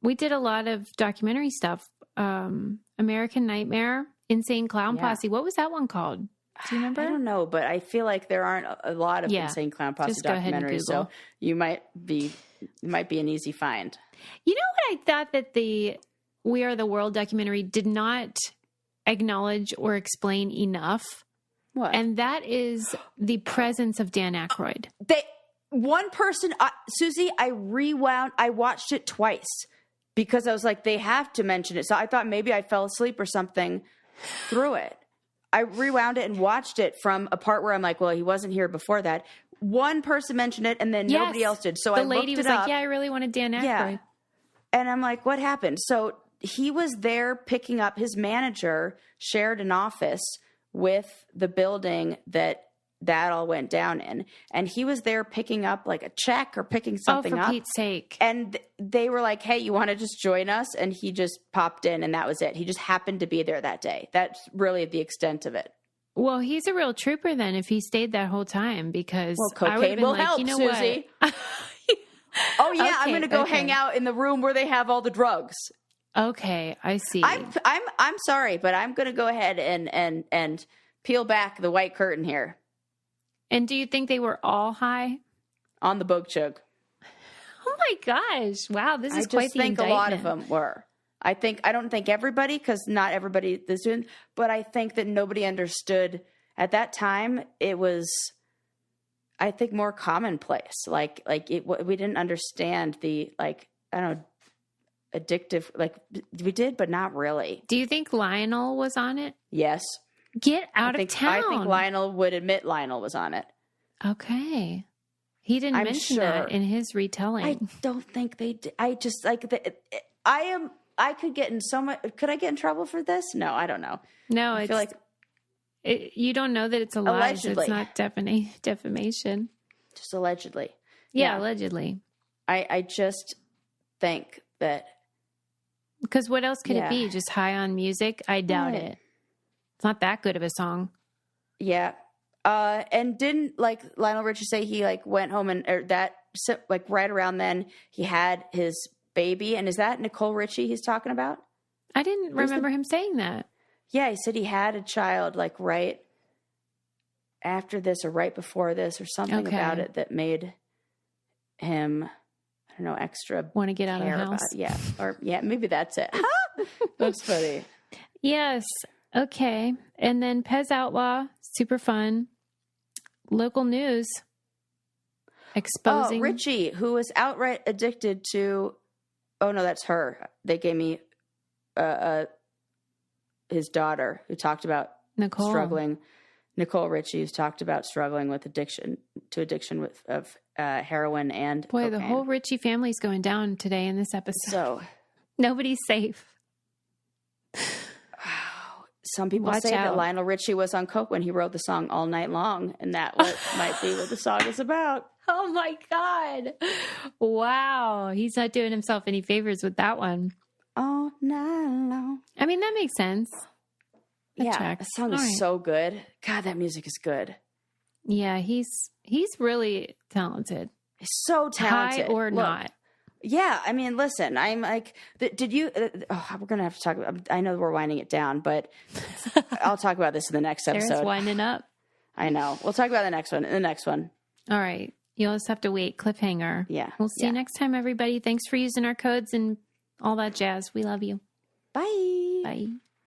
We did a lot of documentary stuff. American Nightmare, Insane Clown Posse. What was that one called? Do you remember? I don't know, but I feel like there aren't a lot of Insane Clown Posse documentaries, so it might be an easy find. You know what I thought that the We Are the World documentary did not acknowledge or explain enough? What? And that is the presence of Dan Aykroyd. One person, Susie, I watched it twice because I was like, they have to mention it. So I thought maybe I fell asleep or something through it. I rewound it and watched it from a part where I'm like, well, he wasn't here before that. One person mentioned it and then nobody else did. So I looked it up. The lady was like, yeah, I really wanted Dan Aykroyd. Yeah. And I'm like, what happened? So he was there picking up, his manager shared an office with the building that all went down in. And he was there picking up like a check or picking something up. Oh, for Pete's sake. And they were like, hey, you want to just join us? And he just popped in and that was it. He just happened to be there that day. That's really the extent of it. Well, he's a real trooper then if he stayed that whole time because cocaine will help, Susie. Oh yeah, okay, I'm going to go hang out in the room where they have all the drugs. Okay, I see. I'm sorry, but I'm going to go ahead and peel back the white curtain here. And do you think they were all high? On the book chug. Oh my gosh. Wow, this is quite the indictment. I think a lot of them were. I don't think everybody, because not everybody is doing, but I think that nobody understood at that time. It was, I think, more commonplace. Like we didn't understand the, like, I don't know, addictive, like we did, but not really. Do you think Lionel was on it? Yes. Get out of town. I think Lionel would admit Lionel was on it. Okay. He didn't mention that in his retelling. I don't think they did. I just like I could get in so much. Could I get in trouble for this? No, I don't know. No, I feel like you don't know that it's a lie. Allegedly. So it's not defamation. Just allegedly. Yeah, allegedly. I just think that. Because what else could it be? Just high on music? I doubt it. It's not that good of a song. Yeah. And didn't like Lionel Richie say he like went home like right around then he had his baby, and is that Nicole Richie he's talking about? I didn't remember him saying that. Yeah, he said he had a child like right after this or right before this or something about it that made him, I don't know, extra want to get out of the house. Maybe that's it. That's funny. Yes. Okay. And then Pez Outlaw, super fun. Local news exposing Richie, who was outright addicted to. Oh no, that's her. They gave me his daughter who talked about struggling. Nicole Richie, who's talked about struggling with addiction of heroin and cocaine. The whole Richie family's going down today in this episode. So nobody's safe. Some people say that Lionel Richie was on coke when he wrote the song All Night Long, and that might be what the song is about. Oh my God. Wow. He's not doing himself any favors with that one. All night long. I mean, that makes sense. The song is so good. God, that music is good. Yeah, he's really talented. He's so talented. High or not. Yeah, I mean, listen, I'm like, did you, we're going to have to talk about, I know we're winding it down, but I'll talk about this in the next episode. Sarah's winding up. I know. We'll talk about the next one. All right. You'll just have to wait. Cliffhanger. Yeah. We'll see you next time, everybody. Thanks for using our codes and all that jazz. We love you. Bye. Bye.